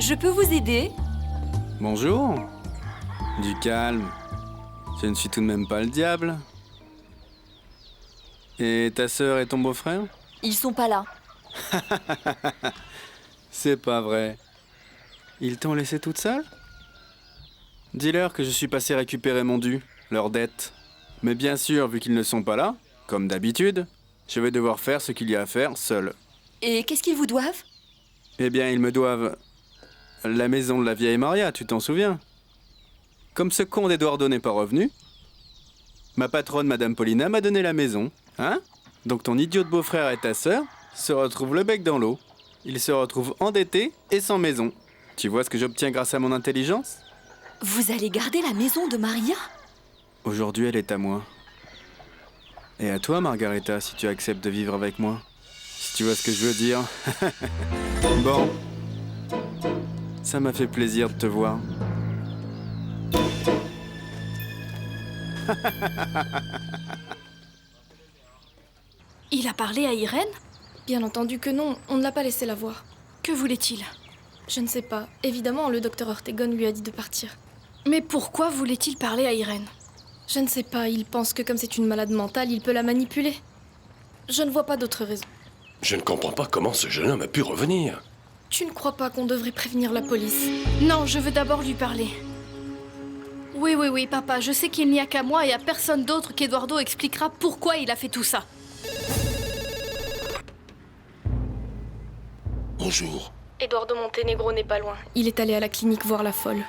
Je peux vous aider? Bonjour. Du calme. Je ne suis tout de même pas le diable. Et ta sœur et ton beau-frère? Ils sont pas là. C'est pas vrai. Ils t'ont laissé toute seule? Dis-leur que je suis passé récupérer mon dû, leur dette. Mais bien sûr, vu qu'ils ne sont pas là, comme d'habitude, je vais devoir faire ce qu'il y a à faire seul. Et qu'est-ce qu'ils vous doivent? Eh bien, ils me doivent la maison de la vieille Maria, tu t'en souviens? Comme ce con d'Eduardo n'est pas revenu, ma patronne, Madame Paulina, m'a donné la maison. Hein? Donc ton idiot de beau-frère et ta sœur se retrouvent le bec dans l'eau. Ils se retrouvent endettés et sans maison. Tu vois ce que j'obtiens grâce à mon intelligence? Vous allez garder la maison de Maria? Aujourd'hui, elle est à moi. Et à toi, Margareta, si tu acceptes de vivre avec moi. Si tu vois ce que je veux dire. Bon. Ça m'a fait plaisir de te voir. Il a parlé à Irène? Bien entendu que non, on ne l'a pas laissé la voir. Que voulait-il? Je ne sais pas. Évidemment, le docteur Ortegon lui a dit de partir. Mais pourquoi voulait-il parler à Irène? Je ne sais pas, il pense que comme c'est une malade mentale, il peut la manipuler. Je ne vois pas d'autre raison. Je ne comprends pas comment ce jeune homme a pu revenir. Tu ne crois pas qu'on devrait prévenir la police? Non, je veux d'abord lui parler. Oui, papa, je sais qu'il n'y a qu'à moi et à personne d'autre qu'Eduardo expliquera pourquoi il a fait tout ça. Bonjour. Eduardo Montenegro n'est pas loin. Il est allé à la clinique voir la folle.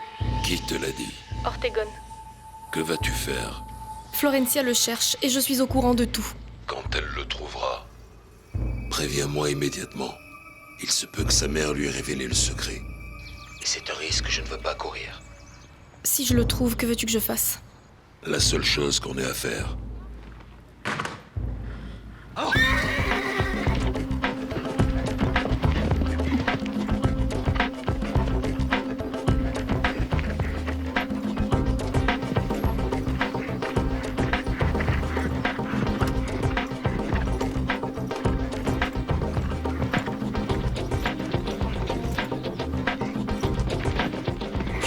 Qui te l'a dit? Ortegon. Que vas-tu faire? Florencia le cherche et je suis au courant de tout. Quand elle le trouvera, préviens-moi immédiatement. Il se peut que sa mère lui ait révélé le secret. Et c'est un risque que je ne veux pas courir. Si je le trouve, que veux-tu que je fasse? La seule chose qu'on ait à faire.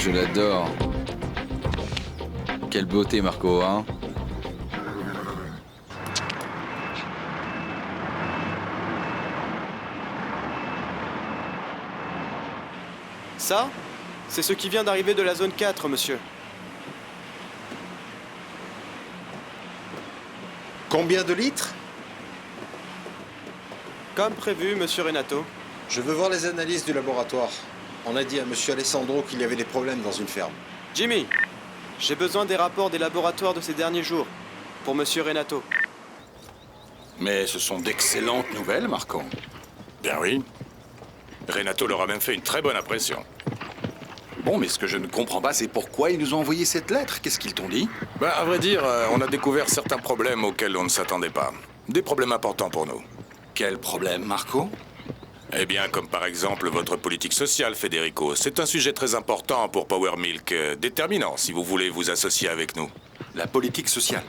Je l'adore. Quelle beauté, Marco, hein? Ça, c'est ce qui vient d'arriver de la zone 4, monsieur. Combien de litres? Comme prévu, monsieur Renato. Je veux voir les analyses du laboratoire. On a dit à monsieur Alessandro qu'il y avait des problèmes dans une ferme. Jimmy, j'ai besoin des rapports des laboratoires de ces derniers jours, pour monsieur Renato. Mais ce sont d'excellentes nouvelles, Marco. Ben oui. Renato leur a même fait une très bonne impression. Bon, mais ce que je ne comprends pas, c'est pourquoi ils nous ont envoyé cette lettre. Qu'est-ce qu'ils t'ont dit? Ben, à vrai dire, on a découvert certains problèmes auxquels on ne s'attendait pas. Des problèmes importants pour nous. Quel problème, Marco? Eh bien, comme par exemple votre politique sociale, Federico. C'est un sujet très important pour Power Milk, déterminant si vous voulez vous associer avec nous. La politique sociale.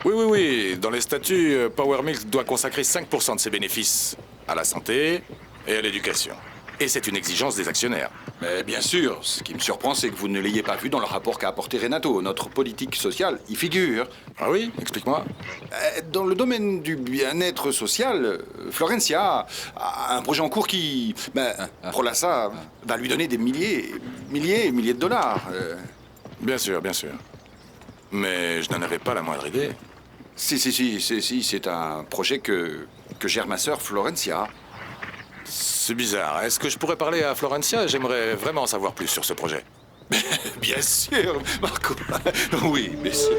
Oui. Dans les statuts, Power Milk doit consacrer 5% de ses bénéfices à la santé et à l'éducation. Et c'est une exigence des actionnaires. Mais bien sûr, ce qui me surprend, c'est que vous ne l'ayez pas vu dans le rapport qu'a apporté Renato. Notre politique sociale y figure. Ah oui? Explique-moi. Dans le domaine du bien-être social, Florencia a un projet en cours qui, Prolassa, va lui donner des milliers de dollars. Bien sûr. Mais je n'en avais pas la moindre idée. Si, c'est un projet que gère ma sœur Florencia. C'est bizarre. Est-ce que je pourrais parler à Florencia? J'aimerais vraiment en savoir plus sur ce projet. Bien sûr, Marco. Oui, mais si.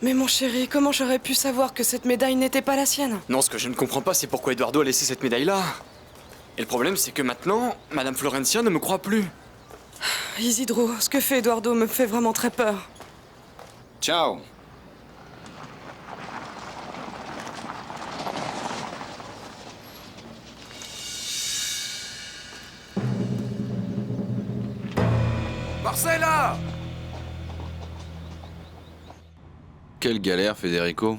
Mais mon chéri, comment j'aurais pu savoir que cette médaille n'était pas la sienne? Non, ce que je ne comprends pas, c'est pourquoi Eduardo a laissé cette médaille-là. Et le problème, c'est que maintenant, Madame Florencia ne me croit plus. Isidro, ce que fait Eduardo me fait vraiment très peur. Ciao. Marcella! Quelle galère, Federico.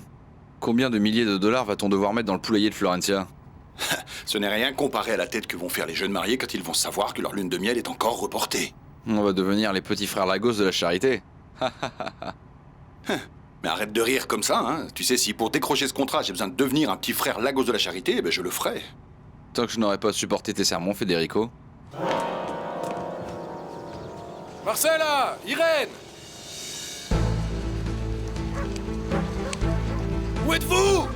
Combien de milliers de dollars va-t-on devoir mettre dans le poulailler de Florencia? Ce n'est rien comparé à la tête que vont faire les jeunes mariés quand ils vont savoir que leur lune de miel est encore reportée. On va devenir les petits frères Lagos de la charité. Mais arrête de rire comme ça, hein. Tu sais, si pour décrocher ce contrat, j'ai besoin de devenir un petit frère Lagos de la charité, ben je le ferai. Tant que je n'aurai pas supporté tes sermons, Federico. Marcella! Irène! Où êtes-vous?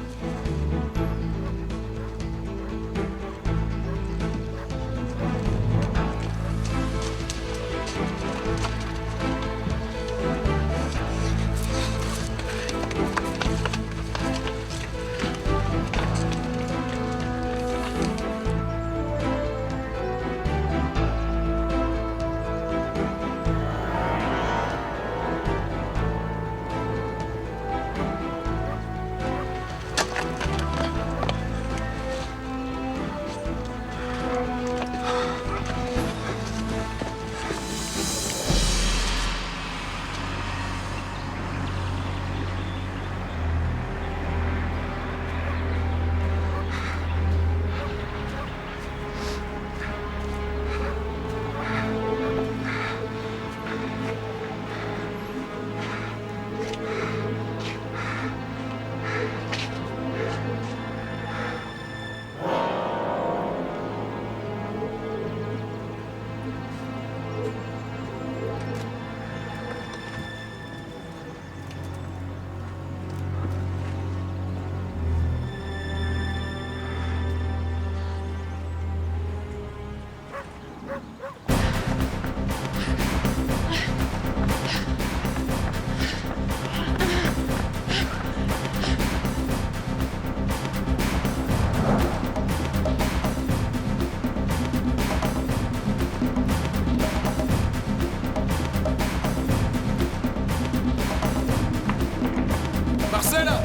Marcella!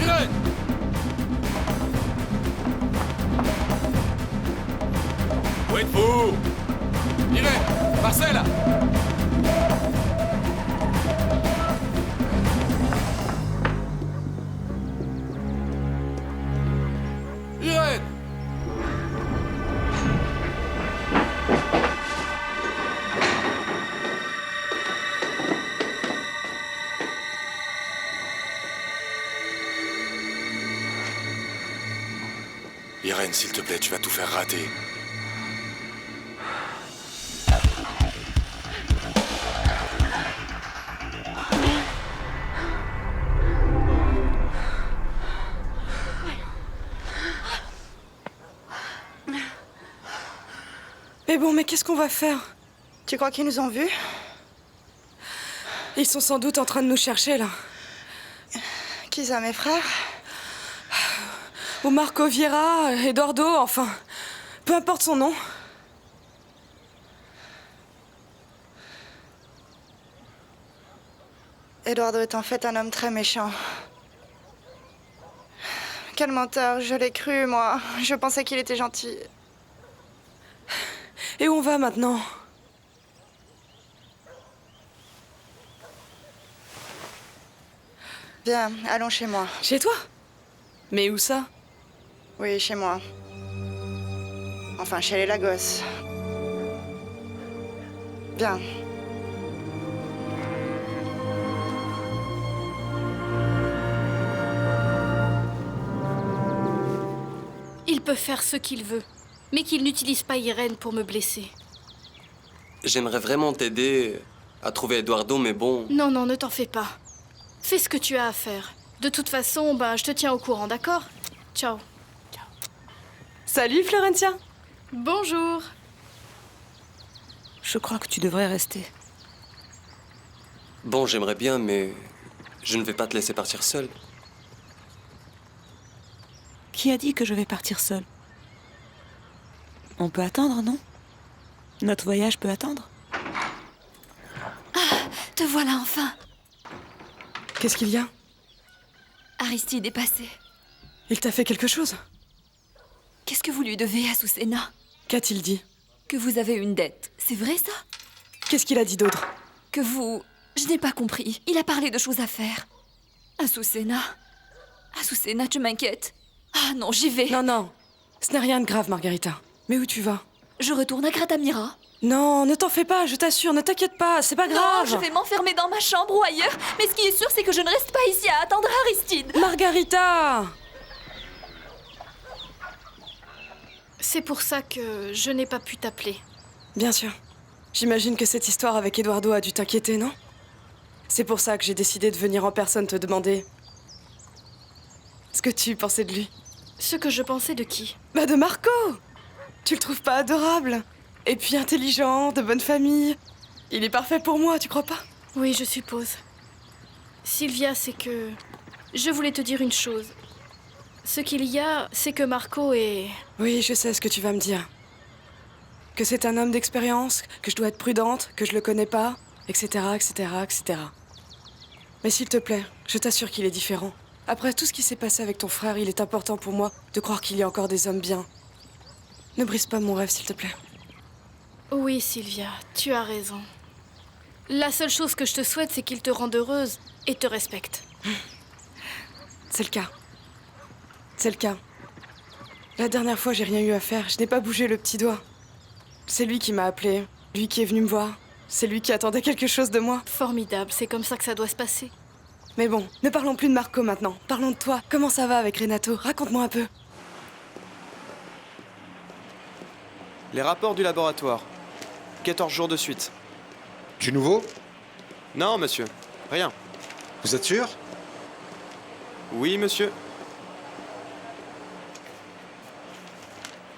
Irène! Où êtes-vous? Irène! Marcella! Irène! Irène, s'il te plaît, tu vas tout faire rater. Mais bon, mais qu'est-ce qu'on va faire? Tu crois qu'ils nous ont vus? Ils sont sans doute en train de nous chercher, là. Qui ça, mes frères? Ou Marco Vieira, Eduardo, enfin. Peu importe son nom. Eduardo est en fait un homme très méchant. Quel menteur, je l'ai cru, moi. Je pensais qu'il était gentil. Et où on va maintenant? Viens, allons chez moi. Chez toi? Mais où ça? Oui, chez moi. Enfin, chez les Lagos. Viens. Il peut faire ce qu'il veut, mais qu'il n'utilise pas Irène pour me blesser. J'aimerais vraiment t'aider à trouver Eduardo, mais bon... Non, non, ne t'en fais pas. Fais ce que tu as à faire. De toute façon, je te tiens au courant, d'accord? Ciao. Salut, Florencia. Bonjour. Je crois que tu devrais rester. Bon, j'aimerais bien, mais je ne vais pas te laisser partir seule. Qui a dit que je vais partir seule? On peut attendre, non? Notre voyage peut attendre? Ah, te voilà enfin. Qu'est-ce qu'il y a? Aristide est passé. Il t'a fait quelque chose? Qu'est-ce que vous lui devez, Azucena? Qu'a-t-il dit? Que vous avez une dette. C'est vrai, ça? Qu'est-ce qu'il a dit d'autre? Que vous... Je n'ai pas compris. Il a parlé de choses à faire. Azucena. Azucena, tu m'inquiètes. Ah non, j'y vais. Non, non. Ce n'est rien de grave, Margarita. Mais où tu vas? Je retourne à Gratamira. Non, ne t'en fais pas, je t'assure, ne t'inquiète pas, c'est pas grave. Non, je vais m'enfermer dans ma chambre ou ailleurs. Mais ce qui est sûr, c'est que je ne reste pas ici à attendre Aristide. Margarita! C'est pour ça que je n'ai pas pu t'appeler. Bien sûr. J'imagine que cette histoire avec Eduardo a dû t'inquiéter, non? C'est pour ça que j'ai décidé de venir en personne te demander ce que tu pensais de lui. Ce que je pensais de qui? Bah de Marco! Tu le trouves pas adorable? Et puis intelligent, de bonne famille. Il est parfait pour moi, tu crois pas? Oui, je suppose. Sylvia, c'est que... Je voulais te dire une chose. Ce qu'il y a, c'est que Marco est... Oui, je sais ce que tu vas me dire. Que c'est un homme d'expérience, que je dois être prudente, que je le connais pas, etc., etc., etc. Mais s'il te plaît, je t'assure qu'il est différent. Après tout ce qui s'est passé avec ton frère, il est important pour moi de croire qu'il y a encore des hommes bien. Ne brise pas mon rêve, s'il te plaît. Oui, Sylvia, tu as raison. La seule chose que je te souhaite, c'est qu'il te rende heureuse et te respecte. C'est le cas. C'est le cas. La dernière fois, j'ai rien eu à faire. Je n'ai pas bougé le petit doigt. C'est lui qui m'a appelé. Lui qui est venu me voir. C'est lui qui attendait quelque chose de moi. Formidable, c'est comme ça que ça doit se passer. Mais bon, ne parlons plus de Marco maintenant. Parlons de toi. Comment ça va avec Renato? Raconte-moi un peu. Les rapports du laboratoire. 14 jours de suite. Du nouveau? Non, monsieur. Rien. Vous êtes sûr? Oui, monsieur.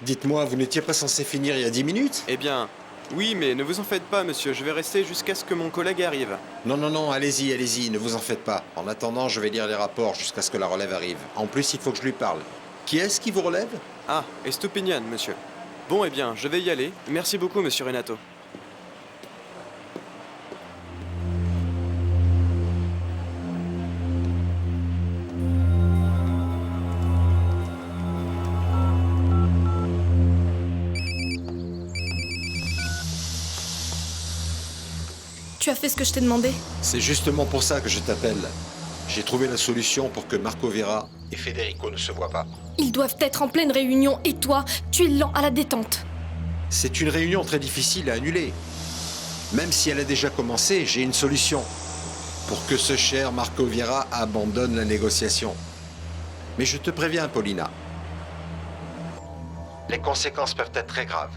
Dites-moi, vous n'étiez pas censé finir il y a 10 minutes? Eh bien, oui, mais ne vous en faites pas, monsieur. Je vais rester jusqu'à ce que mon collègue arrive. Non, non, non, allez-y, allez-y, ne vous en faites pas. En attendant, je vais lire les rapports jusqu'à ce que la relève arrive. En plus, il faut que je lui parle. Qui est-ce qui vous relève? Ah, Estupinian, monsieur. Bon, eh bien, je vais y aller. Merci beaucoup, monsieur Renato. Tu as fait ce que je t'ai demandé? C'est justement pour ça que je t'appelle. J'ai trouvé la solution pour que Marco Vera et Federico ne se voient pas. Ils doivent être en pleine réunion et toi, tu es lent à la détente. C'est une réunion très difficile à annuler. Même si elle a déjà commencé, j'ai une solution. Pour que ce cher Marco Vera abandonne la négociation. Mais je te préviens, Paulina. Les conséquences peuvent être très graves.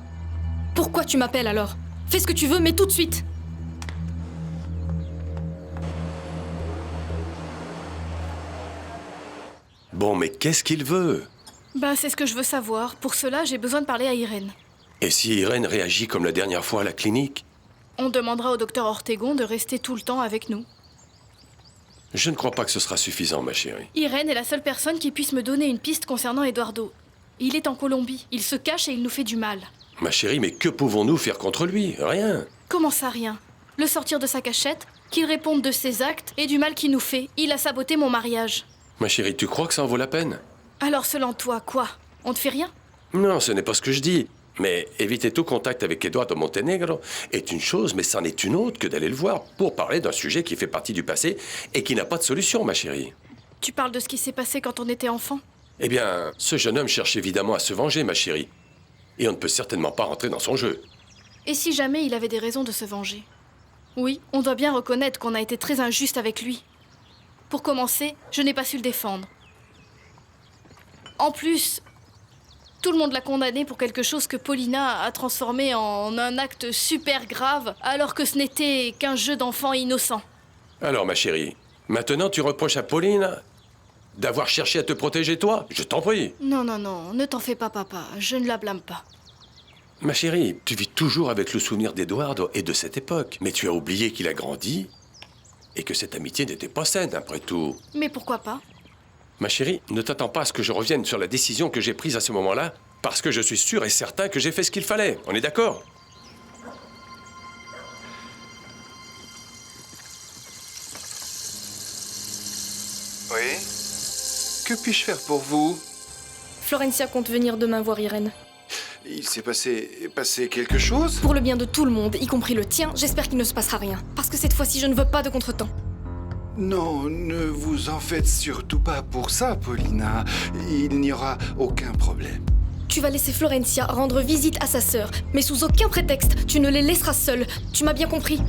Pourquoi tu m'appelles alors? Fais ce que tu veux, mais tout de suite. Bon, mais qu'est-ce qu'il veut? Ben, c'est ce que je veux savoir. Pour cela, j'ai besoin de parler à Irène. Et si Irène réagit comme la dernière fois à la clinique? On demandera au docteur Ortegon de rester tout le temps avec nous. Je ne crois pas que ce sera suffisant, ma chérie. Irène est la seule personne qui puisse me donner une piste concernant Eduardo. Il est en Colombie. Il se cache et il nous fait du mal. Ma chérie, mais que pouvons-nous faire contre lui? Rien. Comment ça, rien? Le sortir de sa cachette, qu'il réponde de ses actes et du mal qu'il nous fait. Il a saboté mon mariage. Ma chérie, tu crois que ça en vaut la peine? Alors, selon toi, quoi? On ne fait rien? Non, ce n'est pas ce que je dis. Mais éviter tout contact avec Eduardo Montenegro est une chose, mais c'en est une autre que d'aller le voir pour parler d'un sujet qui fait partie du passé et qui n'a pas de solution, ma chérie. Tu parles de ce qui s'est passé quand on était enfant? Eh bien, ce jeune homme cherche évidemment à se venger, ma chérie. Et on ne peut certainement pas rentrer dans son jeu. Et si jamais il avait des raisons de se venger? Oui, on doit bien reconnaître qu'on a été très injuste avec lui. Pour commencer, je n'ai pas su le défendre. En plus, tout le monde l'a condamné pour quelque chose que Paulina a transformé en un acte super grave, alors que ce n'était qu'un jeu d'enfant innocent. Alors, ma chérie, maintenant tu reproches à Pauline d'avoir cherché à te protéger toi? Je t'en prie. Non, non, non, ne t'en fais pas, papa. Je ne la blâme pas. Ma chérie, tu vis toujours avec le souvenir d'Eduardo et de cette époque. Mais tu as oublié qu'il a grandi et que cette amitié n'était pas saine, après tout. Mais pourquoi pas? Ma chérie, ne t'attends pas à ce que je revienne sur la décision que j'ai prise à ce moment-là, parce que je suis sûr et certain que j'ai fait ce qu'il fallait. On est d'accord? Oui? Que puis-je faire pour vous? Florencia compte venir demain voir Irène. Il s'est passé quelque chose? Pour le bien de tout le monde, y compris le tien, j'espère qu'il ne se passera rien. Parce que cette fois-ci, je ne veux pas de contretemps. Non, ne vous en faites surtout pas pour ça, Paulina. Il n'y aura aucun problème. Tu vas laisser Florencia rendre visite à sa sœur, mais sous aucun prétexte, tu ne les laisseras seuls. Tu m'as bien compris?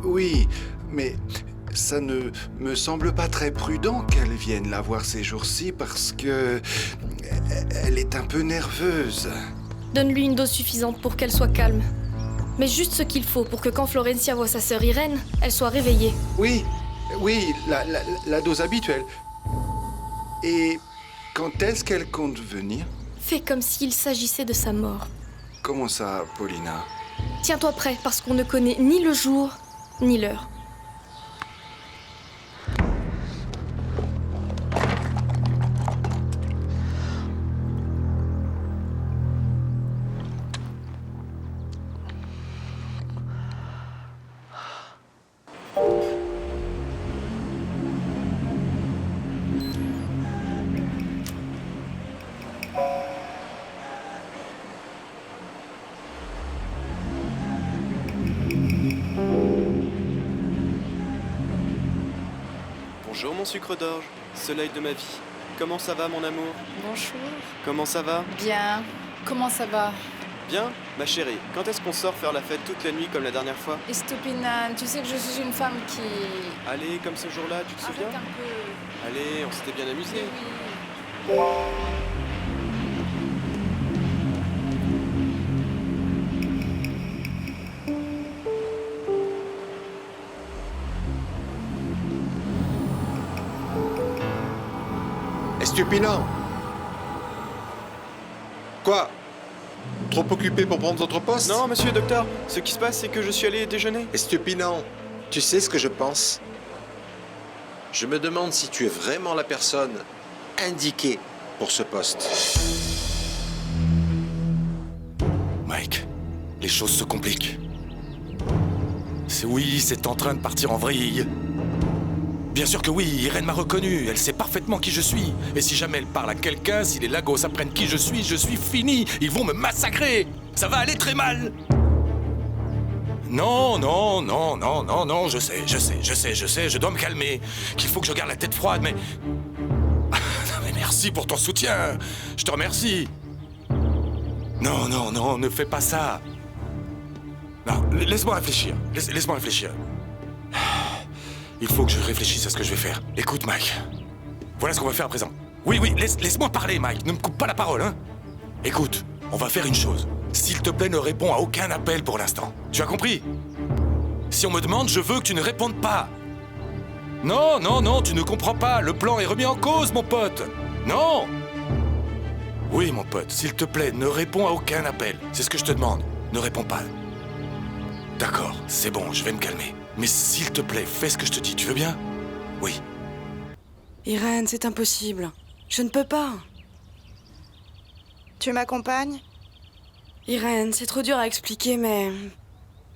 Oui, mais ça ne me semble pas très prudent qu'elle vienne la voir ces jours-ci parce que elle est un peu nerveuse. Donne-lui une dose suffisante pour qu'elle soit calme. Mais juste ce qu'il faut pour que quand Florencia voit sa sœur Irène, elle soit réveillée. Oui, la dose habituelle. Et quand est-ce qu'elle compte venir? Fais comme s'il s'agissait de sa mort. Comment ça, Paulina? Tiens-toi prêt, parce qu'on ne connaît ni le jour, ni l'heure. Bonjour mon sucre d'orge, soleil de ma vie. Comment ça va mon amour? Bonjour. Comment ça va? Bien. Comment ça va? Bien? Ma chérie, quand est-ce qu'on sort faire la fête toute la nuit comme la dernière fois? Estupina, tu sais que je suis une femme qui... Allez, comme ce jour-là, tu te souviens? Arrête un peu. Allez, on s'était bien amusé. Oui. Estupinant. Quoi? Trop occupé pour prendre votre poste? Non, monsieur le docteur, ce qui se passe, c'est que je suis allé déjeuner. Estupinant, tu sais ce que je pense? Je me demande si tu es vraiment la personne indiquée pour ce poste. Mike, les choses se compliquent. C'est en train de partir en vrille. Bien sûr que oui, Irène m'a reconnu, elle sait parfaitement qui je suis. Et si jamais elle parle à quelqu'un, si les Lagos apprennent qui je suis fini. Ils vont me massacrer. Ça va aller très mal. Non, je sais, je dois me calmer. Qu'il faut que je garde la tête froide, mais... Non, mais merci pour ton soutien. Je te remercie. Non, ne fais pas ça. Non, laisse-moi réfléchir. Laisse-moi réfléchir. Il faut que je réfléchisse à ce que je vais faire. Écoute, Mike. Voilà ce qu'on va faire à présent. Oui, laisse-moi parler, Mike. Ne me coupe pas la parole, hein. Écoute, on va faire une chose. S'il te plaît, ne réponds à aucun appel pour l'instant. Tu as compris? Si on me demande, je veux que tu ne répondes pas. Non, tu ne comprends pas. Le plan est remis en cause, mon pote. Non. Oui, mon pote, s'il te plaît, ne réponds à aucun appel. C'est ce que je te demande. Ne réponds pas. D'accord, c'est bon, je vais me calmer. Mais s'il te plaît, fais ce que je te dis, tu veux bien? Oui. Irène, c'est impossible. Je ne peux pas. Tu m'accompagnes? Irène, c'est trop dur à expliquer, mais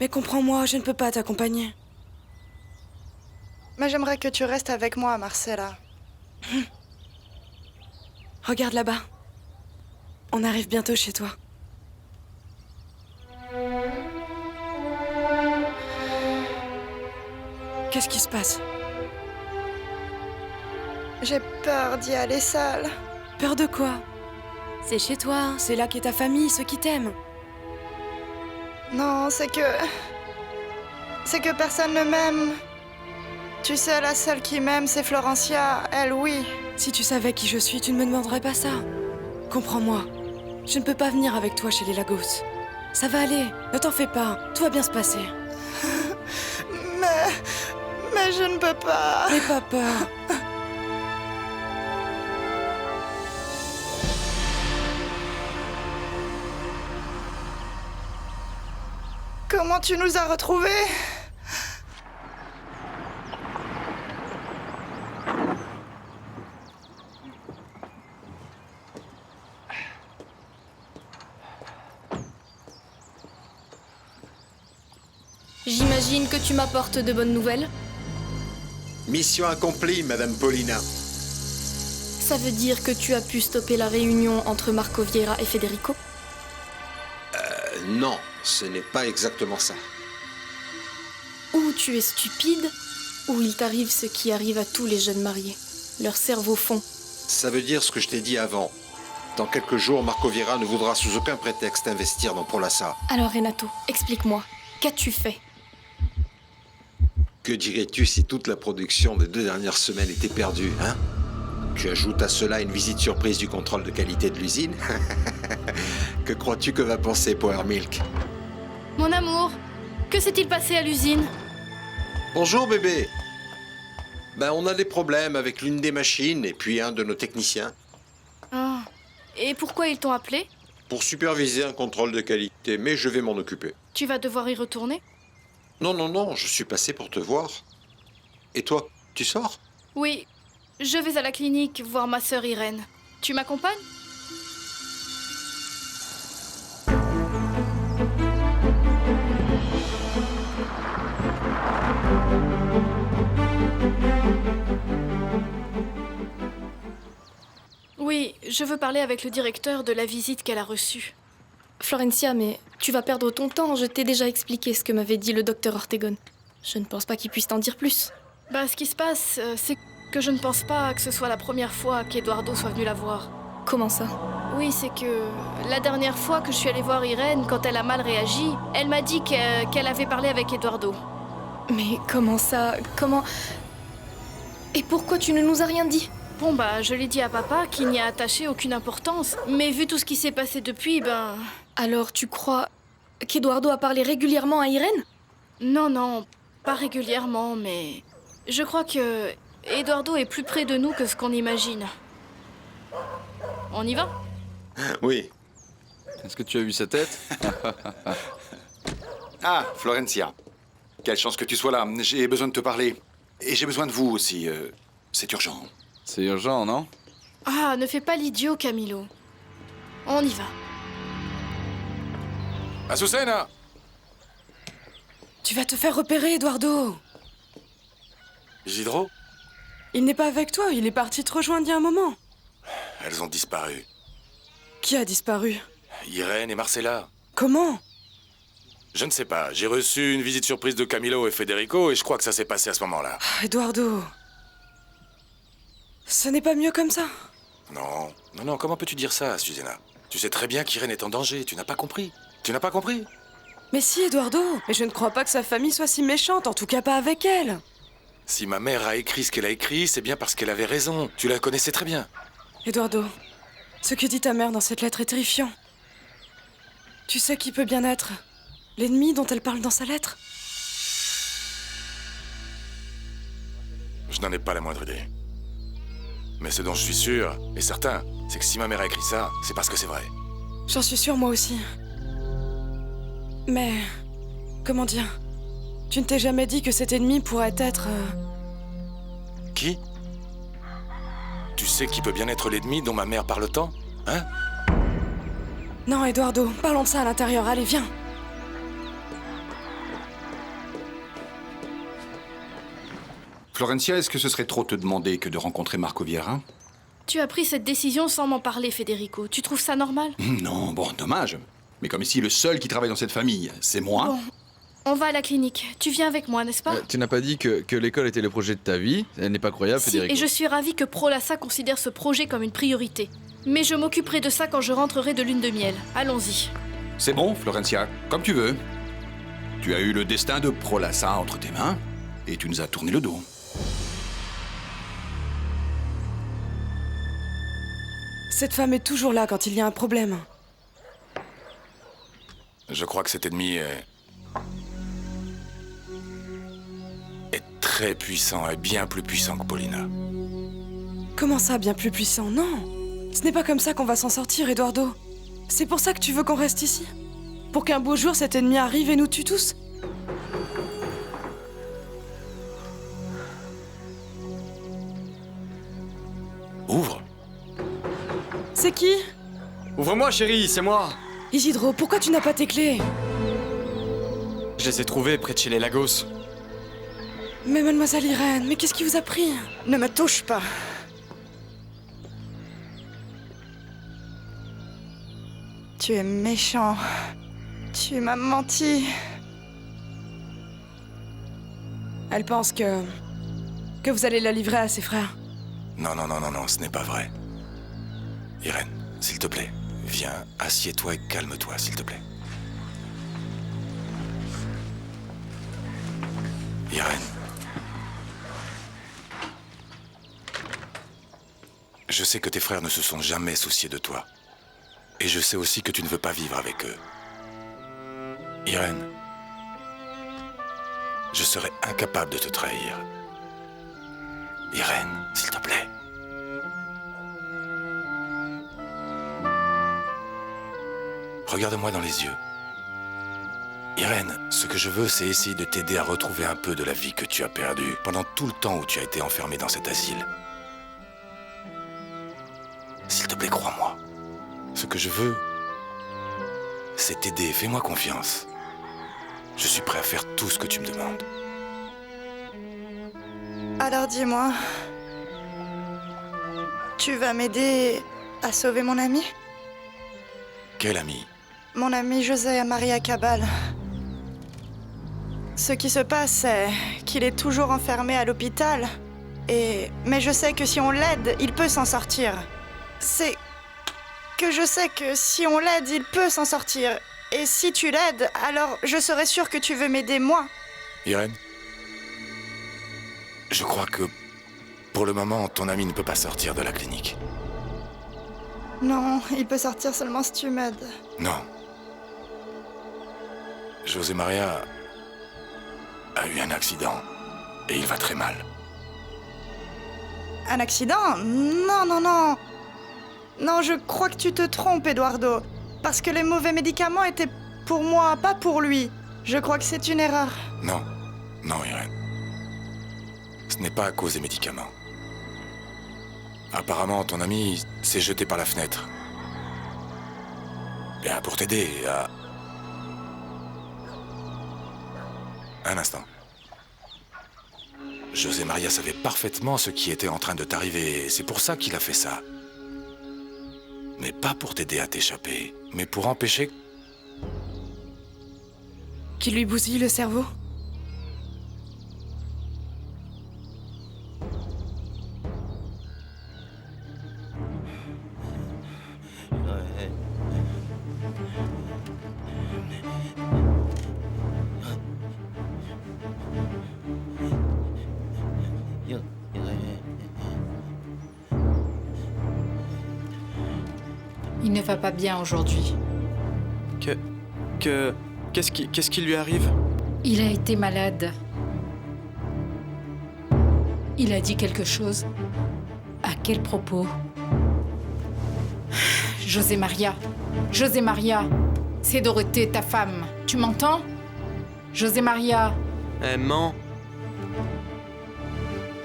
comprends-moi, je ne peux pas t'accompagner. Mais j'aimerais que tu restes avec moi, Marcella. Regarde là-bas. On arrive bientôt chez toi. Qu'est-ce qui se passe? J'ai peur d'y aller seule. Peur de quoi? C'est chez toi, c'est là qu'est ta famille, ceux qui t'aiment. Non, c'est que personne ne m'aime. Tu sais, la seule qui m'aime, c'est Florencia. Elle, oui. Si tu savais qui je suis, tu ne me demanderais pas ça. Comprends-moi. Je ne peux pas venir avec toi chez les Lagos. Ça va aller, ne t'en fais pas. Tout va bien se passer. Mais je ne peux pas. N'aie pas peur. Comment tu nous as retrouvés? J'imagine que tu m'apportes de bonnes nouvelles. Mission accomplie, Madame Paulina. Ça veut dire que tu as pu stopper la réunion entre Marco Vieira et Federico? Non, ce n'est pas exactement ça. Ou tu es stupide, où il t'arrive ce qui arrive à tous les jeunes mariés. Leur cerveau fond. Ça veut dire ce que je t'ai dit avant. Dans quelques jours, Marco Vieira ne voudra sous aucun prétexte investir dans Prolassa. Alors Renato, explique-moi, qu'as-tu fait? Que dirais-tu si toute la production des 2 dernières semaines était perdue, hein? Tu ajoutes à cela une visite surprise du contrôle de qualité de l'usine? Que crois-tu que va penser Power Milk? Mon amour, que s'est-il passé à l'usine? Bonjour bébé. Ben on a des problèmes avec l'une des machines et puis un de nos techniciens. Ah. Et pourquoi ils t'ont appelé? Pour superviser un contrôle de qualité, mais je vais m'en occuper. Tu vas devoir y retourner? Non, je suis passé pour te voir. Et toi, tu sors? Oui, je vais à la clinique voir ma sœur Irène. Tu m'accompagnes? Oui, je veux parler avec le directeur de la visite qu'elle a reçue. Florencia, mais tu vas perdre ton temps. Je t'ai déjà expliqué ce que m'avait dit le docteur Ortegon. Je ne pense pas qu'il puisse t'en dire plus. Bah, ce qui se passe, c'est que je ne pense pas que ce soit la première fois qu'Eduardo soit venu la voir. Comment ça? Oui, c'est que la dernière fois que je suis allée voir Irène, quand elle a mal réagi, elle m'a dit qu'elle avait parlé avec Eduardo. Mais comment ça? Comment... Et pourquoi tu ne nous as rien dit? Bon bah, je l'ai dit à papa qu'il n'y a attaché aucune importance. Mais vu tout ce qui s'est passé depuis, ben... Alors tu crois qu'Eduardo a parlé régulièrement à Irène? Non, pas régulièrement, mais... Je crois que Eduardo est plus près de nous que ce qu'on imagine. On y va? Oui. Est-ce que tu as vu sa tête? Ah, Florencia. Quelle chance que tu sois là. J'ai besoin de te parler. Et j'ai besoin de vous aussi. C'est urgent. C'est urgent, non? Ah, ne fais pas l'idiot, Camilo. On y va. Azucena! Tu vas te faire repérer, Eduardo. Isidro? Il n'est pas avec toi, il est parti te rejoindre il y a un moment. Elles ont disparu. Qui a disparu? Irène et Marcella. Comment? Je ne sais pas. J'ai reçu une visite surprise de Camilo et Federico et je crois que ça s'est passé à ce moment-là. Eduardo. Ce n'est pas mieux comme ça. Non, comment peux-tu dire ça, Susanna? Tu sais très bien qu'Irène est en danger, tu n'as pas compris. Tu n'as pas compris? Mais si, Eduardo. Mais je ne crois pas que sa famille soit si méchante, en tout cas pas avec elle. Si ma mère a écrit ce qu'elle a écrit, c'est bien parce qu'elle avait raison. Tu la connaissais très bien. Eduardo, ce que dit ta mère dans cette lettre est terrifiant. Tu sais qui peut bien être l'ennemi dont elle parle dans sa lettre? Je n'en ai pas la moindre idée. Mais ce dont je suis sûr, et certain, c'est que si ma mère a écrit ça, c'est parce que c'est vrai. J'en suis sûre moi aussi. Mais... comment dire? Tu ne t'es jamais dit que cet ennemi pourrait être... Qui? Tu sais qui peut bien être l'ennemi dont ma mère parle tant? Hein? Non, Eduardo, parlons de ça à l'intérieur, allez, viens. Florencia, est-ce que ce serait trop te demander que de rencontrer Marco Vieira? Tu as pris cette décision sans m'en parler, Federico. Tu trouves ça normal? Non, bon, dommage. Mais comme ici, le seul qui travaille dans cette famille, c'est moi. Bon, on va à la clinique. Tu viens avec moi, n'est-ce pas? Tu n'as pas dit que l'école était le projet de ta vie? Elle n'est pas croyable, Si, Federico. et je suis ravie que Prolassa considère ce projet comme une priorité. Mais je m'occuperai de ça quand je rentrerai de lune de miel. Allons-y. C'est bon, Florencia, comme tu veux. Tu as eu le destin de Prolassa entre tes mains, et tu nous as tourné le dos. Cette femme est toujours là quand il y a un problème. Je crois que cet ennemi est très puissant et bien plus puissant que Paulina. Comment ça, bien plus puissant? Non. Ce n'est pas comme ça qu'on va s'en sortir, Eduardo. C'est pour ça que tu veux qu'on reste ici? Pour qu'un beau jour, cet ennemi arrive et nous tue tous? Ouvre. C'est qui? Ouvre-moi, chérie, c'est moi. Isidro, pourquoi tu n'as pas tes clés? Je les ai trouvées près de chez les Lagos. Mais mademoiselle Irène, mais qu'est-ce qui vous a pris? Ne me touche pas. Tu es méchant. Tu m'as menti. Elle pense que Que vous allez la livrer à ses frères. Non, non, non, non, non, ce n'est pas vrai. Irène, s'il te plaît, viens, assieds-toi et calme-toi, s'il te plaît. Irène. Je sais que tes frères ne se sont jamais souciés de toi. Et je sais aussi que tu ne veux pas vivre avec eux. Irène, je serais incapable de te trahir. Irène, s'il te plaît. Regarde-moi dans les yeux. Irène, ce que je veux, c'est essayer de t'aider à retrouver un peu de la vie que tu as perdue pendant tout le temps où tu as été enfermée dans cet asile. S'il te plaît, crois-moi. Ce que je veux, c'est t'aider. Fais-moi confiance. Je suis prêt à faire tout ce que tu me demandes. Alors dis-moi, tu vas m'aider à sauver mon ami? Quel ami? Mon ami José Maria Cabal. Ce qui se passe, c'est qu'il est toujours enfermé à l'hôpital. Mais je sais que si on l'aide, il peut s'en sortir. C'est que je sais que si on l'aide, il peut s'en sortir. Et si tu l'aides, alors je serai sûre que tu veux m'aider moi. Irène, je crois que pour le moment, ton ami ne peut pas sortir de la clinique. Non, il peut sortir seulement si tu m'aides. Non. José Maria a eu un accident et il va très mal. Un accident? Non, non, non. Non, je crois que tu te trompes, Eduardo. Parce que les mauvais médicaments étaient pour moi, pas pour lui. Je crois que c'est une erreur. Non, non, Irène. Ce n'est pas à cause des médicaments. Apparemment, ton ami s'est jeté par la fenêtre. Bien, pour t'aider à... Un instant. José Maria savait parfaitement ce qui était en train de t'arriver, et c'est pour ça qu'il a fait ça. Mais pas pour t'aider à t'échapper, mais pour empêcher... Qu'il lui bousille le cerveau? Il ne va pas bien aujourd'hui. Qu'est-ce qui lui arrive? Il a été malade. Il a dit quelque chose. À quel propos? José Maria, c'est Dorothée, ta femme. Tu m'entends? José Maria. Elle ment.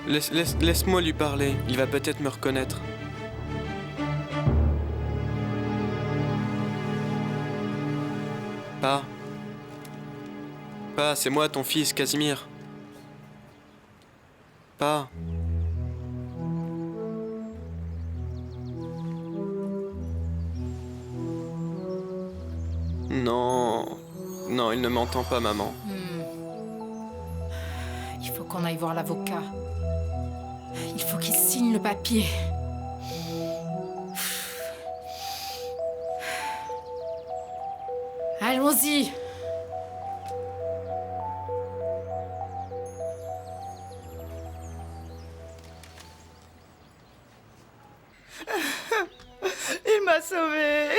Laisse-moi lui parler. Il va peut-être me reconnaître. Pas, c'est moi, ton fils, Casimir. Pas. Non. Non, il ne m'entend pas, maman. Il faut qu'on aille voir l'avocat. Il faut qu'il signe le papier. Allons-y. Il m'a sauvée.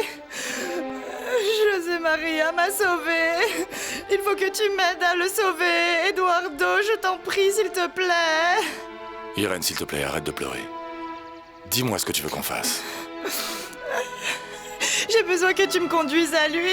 José Maria m'a sauvée. Il faut que tu m'aides à le sauver. Eduardo, je t'en prie, s'il te plaît. Irène, s'il te plaît, arrête de pleurer. Dis-moi ce que tu veux qu'on fasse. J'ai besoin que tu me conduises à lui.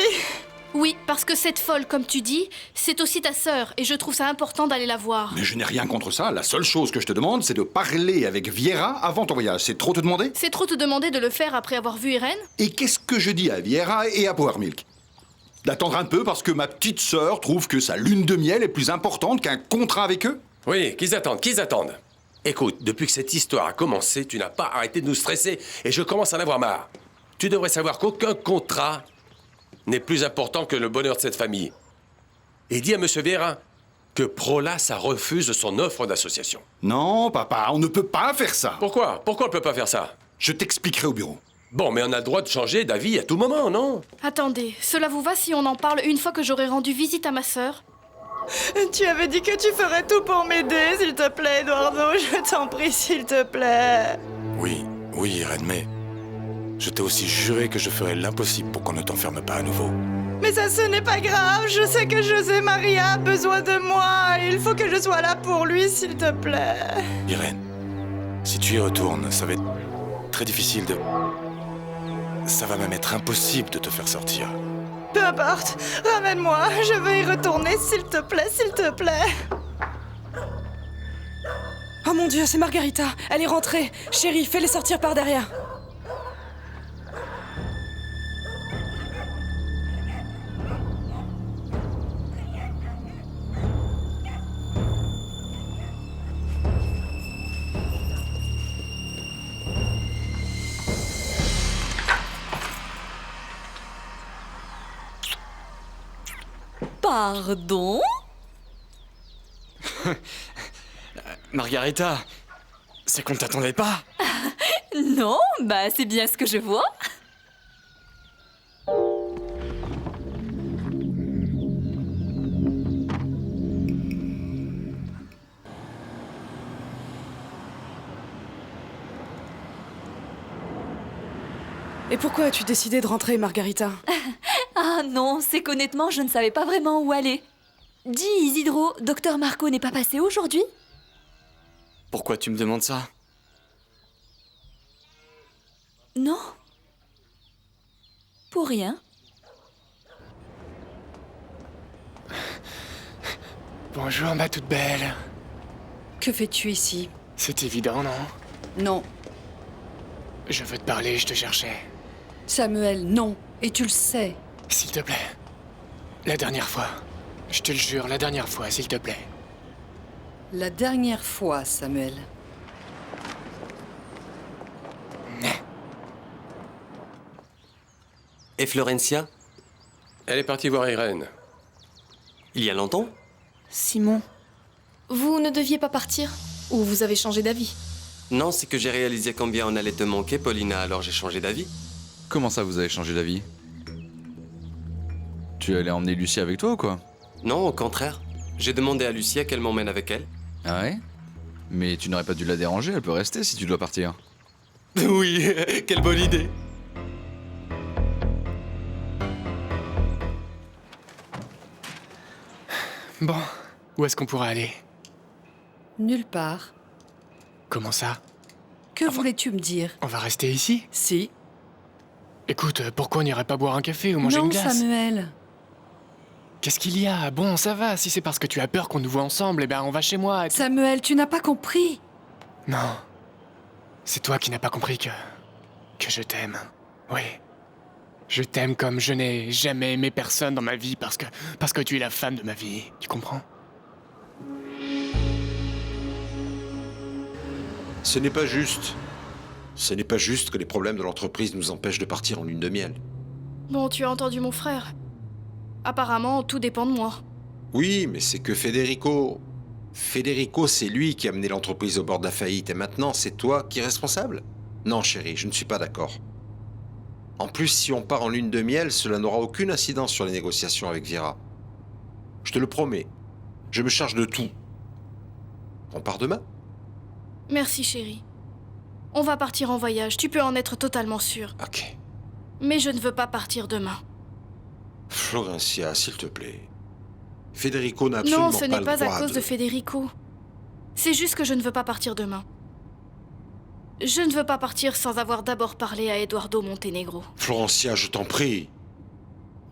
Oui, parce que cette folle, comme tu dis, c'est aussi ta sœur, et je trouve ça important d'aller la voir. Mais je n'ai rien contre ça. La seule chose que je te demande, c'est de parler avec Viera avant ton voyage. C'est trop te demander? C'est trop te demander de le faire après avoir vu Irène? Et qu'est-ce que je dis à Viera et à Power Milk? D'attendre un peu parce que ma petite sœur trouve que sa lune de miel est plus importante qu'un contrat avec eux? Oui, qu'ils attendent. Écoute, depuis que cette histoire a commencé, tu n'as pas arrêté de nous stresser et je commence à en avoir marre. Tu devrais savoir qu'aucun contrat n'est plus important que le bonheur de cette famille. Et dis à M. Vieira que Prolassa refuse son offre d'association. Non, papa, on ne peut pas faire ça. Pourquoi? Pourquoi on ne peut pas faire ça? Je t'expliquerai au bureau. Bon, mais on a le droit de changer d'avis à tout moment, non? Attendez, cela vous va si on en parle une fois que j'aurai rendu visite à ma sœur? Tu avais dit que tu ferais tout pour m'aider, s'il te plaît, Eduardo. Je t'en prie, s'il te plaît. Oui, Irène, mais je t'ai aussi juré que je ferais l'impossible pour qu'on ne t'enferme pas à nouveau. Mais ça, ce n'est pas grave. Je sais que José Maria a besoin de moi. Il faut que je sois là pour lui, s'il te plaît. Irène, si tu y retournes, ça va être très difficile de... Ça va même être impossible de te faire sortir. Peu importe, ramène-moi. Je veux y retourner, s'il te plaît, s'il te plaît. Oh mon Dieu, c'est Margarita. Elle est rentrée. Chérie, fais-les sortir par derrière. Pardon? Margarita, c'est qu'on ne t'attendait pas. Non, bah c'est bien ce que je vois. Et pourquoi as-tu décidé de rentrer, Margarita? Ah non, c'est qu'honnêtement, je ne savais pas vraiment où aller. Dis, Isidro, docteur Marco n'est pas passé aujourd'hui? Pourquoi tu me demandes ça? Non. Pour rien. Bonjour, ma toute belle. Que fais-tu ici? C'est évident, non? Non. Je veux te parler, je te cherchais. Samuel, non. Et tu le sais. S'il te plaît. La dernière fois. Je te le jure, la dernière fois, s'il te plaît. La dernière fois, Samuel. Et Florencia? Elle est partie voir Irène. Il y a longtemps? Simon, vous ne deviez pas partir? Ou vous avez changé d'avis? Non, c'est que j'ai réalisé combien on allait te manquer, Paulina, alors j'ai changé d'avis. Comment ça, vous avez changé d'avis? Tu allais emmener Lucie avec toi ou quoi? Non, au contraire. J'ai demandé à Lucia qu'elle m'emmène avec elle. Ah ouais? Mais tu n'aurais pas dû la déranger, elle peut rester si tu dois partir. Oui, quelle bonne idée. Bon, où est-ce qu'on pourrait aller? Nulle part. Comment ça? Que voulais-tu me dire? On va rester ici? Si. Écoute, pourquoi on n'irait pas boire un café ou manger une glace? Non, Samuel. Qu'est-ce qu'il y a? Bon, ça va, si c'est parce que tu as peur qu'on nous voit ensemble, eh ben on va chez moi. Samuel, tu n'as pas compris. Non. C'est toi qui n'as pas compris que je t'aime. Oui. Je t'aime comme je n'ai jamais aimé personne dans ma vie parce que tu es la femme de ma vie. Tu comprends? Ce n'est pas juste. Ce n'est pas juste que les problèmes de l'entreprise nous empêchent de partir en lune de miel. Bon, tu as entendu mon frère. Apparemment, tout dépend de moi. Oui, mais c'est que Federico... Federico, c'est lui qui a mené l'entreprise au bord de la faillite, et maintenant, c'est toi qui es responsable? Non, chérie, je ne suis pas d'accord. En plus, si on part en lune de miel, cela n'aura aucune incidence sur les négociations avec Vira. Je te le promets. Je me charge de tout. On part demain? Merci, chérie. On va partir en voyage, tu peux en être totalement sûre. Ok. Mais je ne veux pas partir demain. Florencia, s'il te plaît. Federico n'a absolument Non, pas ce le n'est droit pas à cause de Federico. C'est juste que je ne veux pas partir demain. Je ne veux pas partir sans avoir d'abord parlé à Eduardo Montenegro. Florencia, je t'en prie.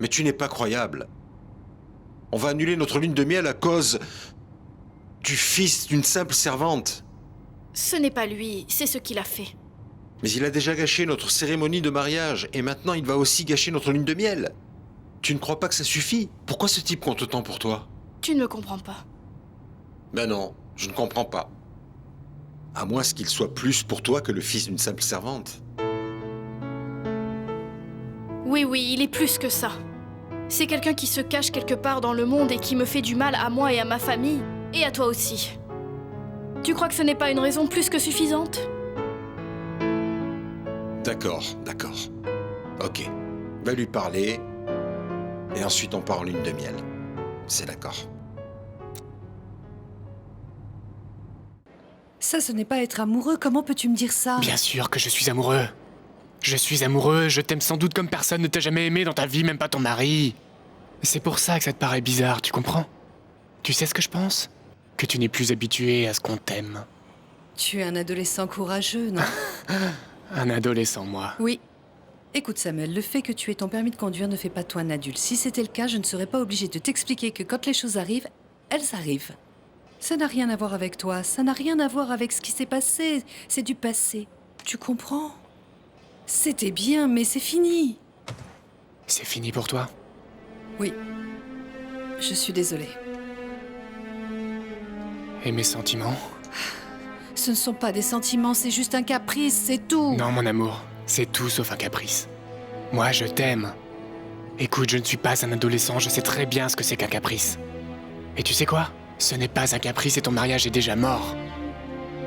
Mais tu n'es pas croyable. On va annuler notre lune de miel à cause du fils d'une simple servante. Ce n'est pas lui, c'est ce qu'il a fait. Mais il a déjà gâché notre cérémonie de mariage, et maintenant il va aussi gâcher notre lune de miel. Tu ne crois pas que ça suffit? Pourquoi ce type compte tant pour toi? Tu ne me comprends pas. Ben non, je ne comprends pas. À moins qu'il soit plus pour toi que le fils d'une simple servante. Oui, il est plus que ça. C'est quelqu'un qui se cache quelque part dans le monde et qui me fait du mal à moi et à ma famille, et à toi aussi. Tu crois que ce n'est pas une raison plus que suffisante? D'accord. Ok. Va lui parler. Et ensuite on part en lune de miel. C'est d'accord. Ça, ce n'est pas être amoureux. Comment peux-tu me dire ça? Bien sûr que je suis amoureux. Je suis amoureux, je t'aime sans doute comme personne ne t'a jamais aimé dans ta vie, même pas ton mari. C'est pour ça que ça te paraît bizarre, tu comprends? Tu sais ce que je pense? Que tu n'es plus habitué à ce qu'on t'aime. Tu es un adolescent courageux, non? Un adolescent, moi. Oui. Écoute, Samuel, le fait que tu aies ton permis de conduire ne fait pas de toi un adulte. Si c'était le cas, je ne serais pas obligée de t'expliquer que quand les choses arrivent, elles arrivent. Ça n'a rien à voir avec toi, ça n'a rien à voir avec ce qui s'est passé. C'est du passé. Tu comprends? C'était bien, mais c'est fini. C'est fini pour toi? Oui. Je suis désolée. Et mes sentiments? Ce ne sont pas des sentiments, c'est juste un caprice, c'est tout. Non, mon amour, c'est tout sauf un caprice. Moi, je t'aime. Écoute, je ne suis pas un adolescent, je sais très bien ce que c'est qu'un caprice. Et tu sais quoi? Ce n'est pas un caprice et ton mariage est déjà mort.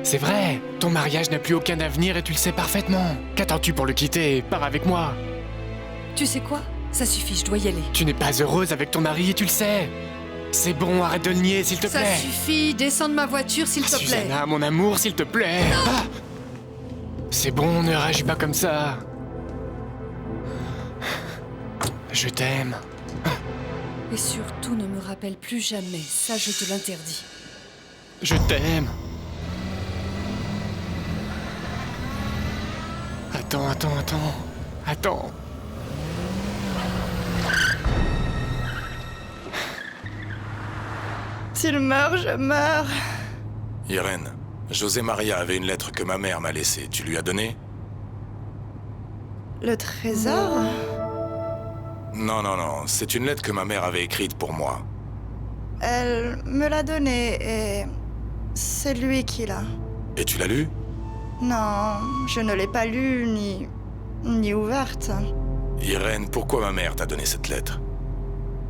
C'est vrai, ton mariage n'a plus aucun avenir et tu le sais parfaitement. Qu'attends-tu pour le quitter? Pars avec moi. Tu sais quoi? Ça suffit, je dois y aller. Tu n'es pas heureuse avec ton mari et tu le sais. C'est bon, arrête de le nier, s'il te plaît. Ça suffit, descends de ma voiture, s'il te plaît. Susanna, mon amour, s'il te plaît. Ah, c'est bon, ne réagis pas comme ça. Je t'aime. Et surtout, ne me rappelle plus jamais. Ça, je te l'interdis. Je t'aime. Attends. S'il meurt, je meurs. Irène, José Maria avait une lettre que ma mère m'a laissée. Tu lui as donné? Le trésor? Non. C'est une lettre que ma mère avait écrite pour moi. Elle me l'a donnée et c'est lui qui l'a. Et tu l'as lue? Non, je ne l'ai pas lue ni ouverte. Irène, pourquoi ma mère t'a donné cette lettre?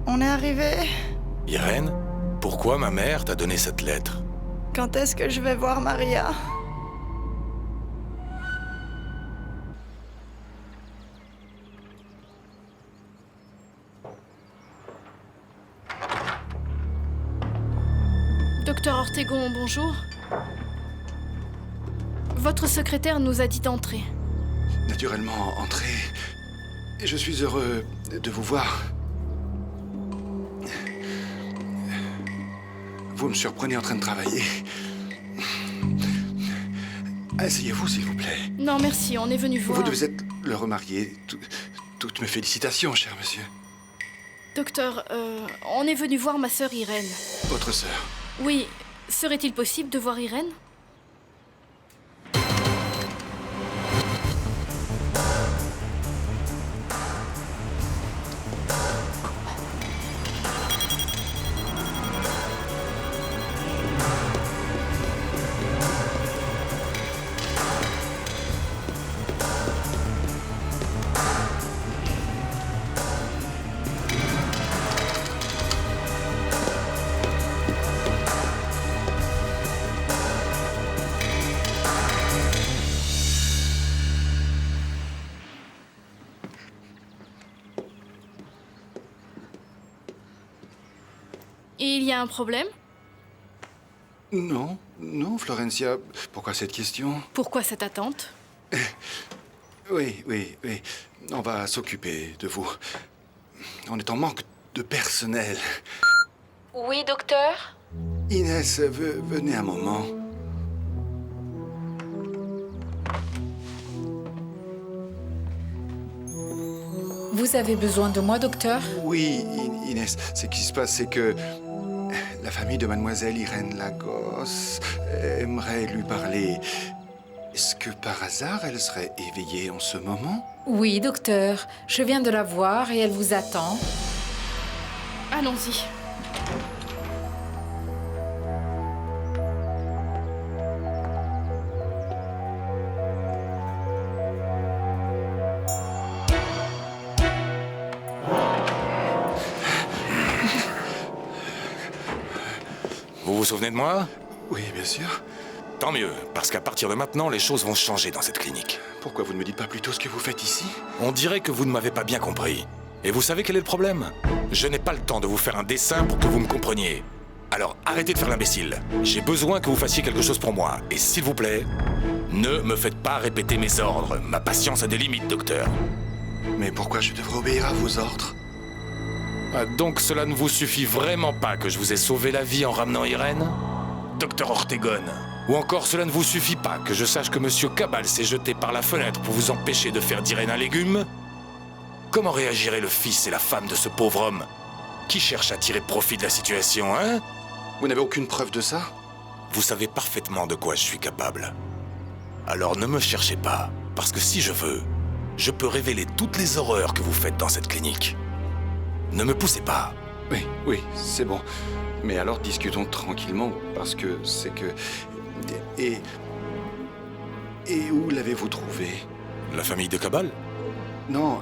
On est arrivé. Irène, pourquoi ma mère t'a donné cette lettre? Quand est-ce que je vais voir Maria? Docteur Ortegon, bonjour. Votre secrétaire nous a dit d'entrer. Naturellement, entrez. Et je suis heureux de vous voir. Vous me surprenez en train de travailler. Asseyez-vous, s'il vous plaît. Non, merci, on est venu voir... Vous devez être le remarié. Toutes mes félicitations, cher monsieur. Docteur, on est venu voir ma sœur Irène. Votre sœur. Oui, serait-il possible de voir Irène? Il y a un problème? Non, Florencia. Pourquoi cette question? Pourquoi cette attente? Oui. On va s'occuper de vous. On est en manque de personnel. Oui, docteur? Inès, venez un moment. Vous avez besoin de moi, docteur? Oui, Inès, ce qui se passe, c'est que la famille de mademoiselle Irène Lagos aimerait lui parler. Est-ce que par hasard, elle serait éveillée en ce moment? Oui, docteur. Je viens de la voir et elle vous attend. Allons-y. Vous vous souvenez de moi? Oui, bien sûr. Tant mieux, parce qu'à partir de maintenant, les choses vont changer dans cette clinique. Pourquoi vous ne me dites pas plutôt ce que vous faites ici? On dirait que vous ne m'avez pas bien compris. Et vous savez quel est le problème? Je n'ai pas le temps de vous faire un dessin pour que vous me compreniez. Alors arrêtez de faire l'imbécile. J'ai besoin que vous fassiez quelque chose pour moi. Et s'il vous plaît, ne me faites pas répéter mes ordres. Ma patience a des limites, docteur. Mais pourquoi je devrais obéir à vos ordres? Ah, donc cela ne vous suffit vraiment pas que je vous ai sauvé la vie en ramenant Irène? Docteur Ortegon. Ou encore cela ne vous suffit pas que je sache que Monsieur Cabal s'est jeté par la fenêtre pour vous empêcher de faire d'Irène un légume? Comment réagiraient le fils et la femme de ce pauvre homme qui cherche à tirer profit de la situation, hein? Vous n'avez aucune preuve de ça? Vous savez parfaitement de quoi je suis capable. Alors ne me cherchez pas, parce que si je veux, je peux révéler toutes les horreurs que vous faites dans cette clinique. Ne me poussez pas. Oui, c'est bon. Mais alors discutons tranquillement, parce que c'est que... Et où l'avez-vous trouvé? La famille de Cabal? Non,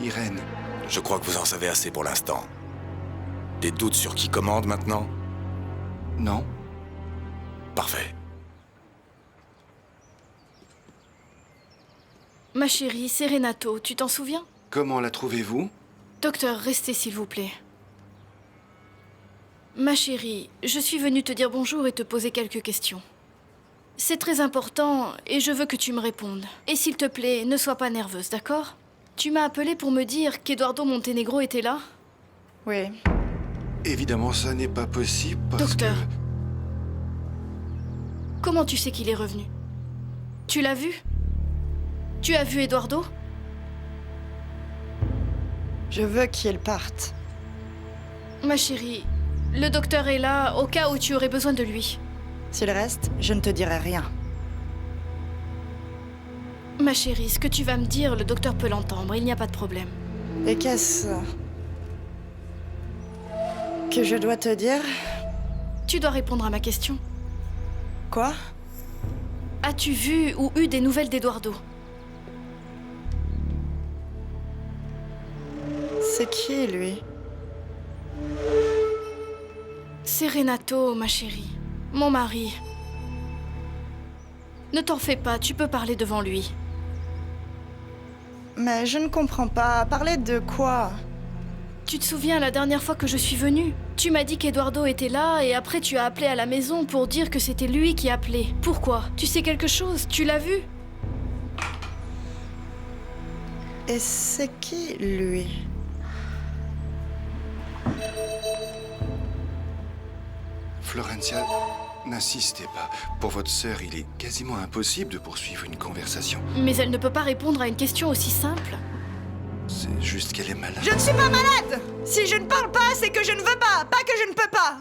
Irène. Je crois que vous en savez assez pour l'instant. Des doutes sur qui commande maintenant? Non. Parfait. Ma chérie, c'est Renato, tu t'en souviens? Comment la trouvez-vous? Docteur, restez s'il vous plaît. Ma chérie, je suis venue te dire bonjour et te poser quelques questions. C'est très important et je veux que tu me répondes. Et s'il te plaît, ne sois pas nerveuse, d'accord? Tu m'as appelé pour me dire qu'Eduardo Montenegro était là? Oui. Évidemment, ça n'est pas possible parce Docteur, comment tu sais qu'il est revenu? Tu l'as vu? Tu as vu Eduardo? Je veux qu'il parte. Ma chérie, le docteur est là au cas où tu aurais besoin de lui. S'il reste, je ne te dirai rien. Ma chérie, ce que tu vas me dire, le docteur peut l'entendre, il n'y a pas de problème. Et qu'est-ce que je dois te dire? Tu dois répondre à ma question. Quoi? As-tu vu ou eu des nouvelles d'Eduardo? C'est qui, lui? C'est Renato, ma chérie. Mon mari. Ne t'en fais pas, tu peux parler devant lui. Mais je ne comprends pas. Parler de quoi? Tu te souviens la dernière fois que je suis venue? Tu m'as dit qu'Eduardo était là et après tu as appelé à la maison pour dire que c'était lui qui appelait. Pourquoi? Tu sais quelque chose? Tu l'as vu? Et c'est qui, lui? Florencia, n'insistez pas. Pour votre sœur, il est quasiment impossible de poursuivre une conversation. Mais elle ne peut pas répondre à une question aussi simple. C'est juste qu'elle est malade. Je ne suis pas malade! Si je ne parle pas, c'est que je ne veux pas, pas que je ne peux pas!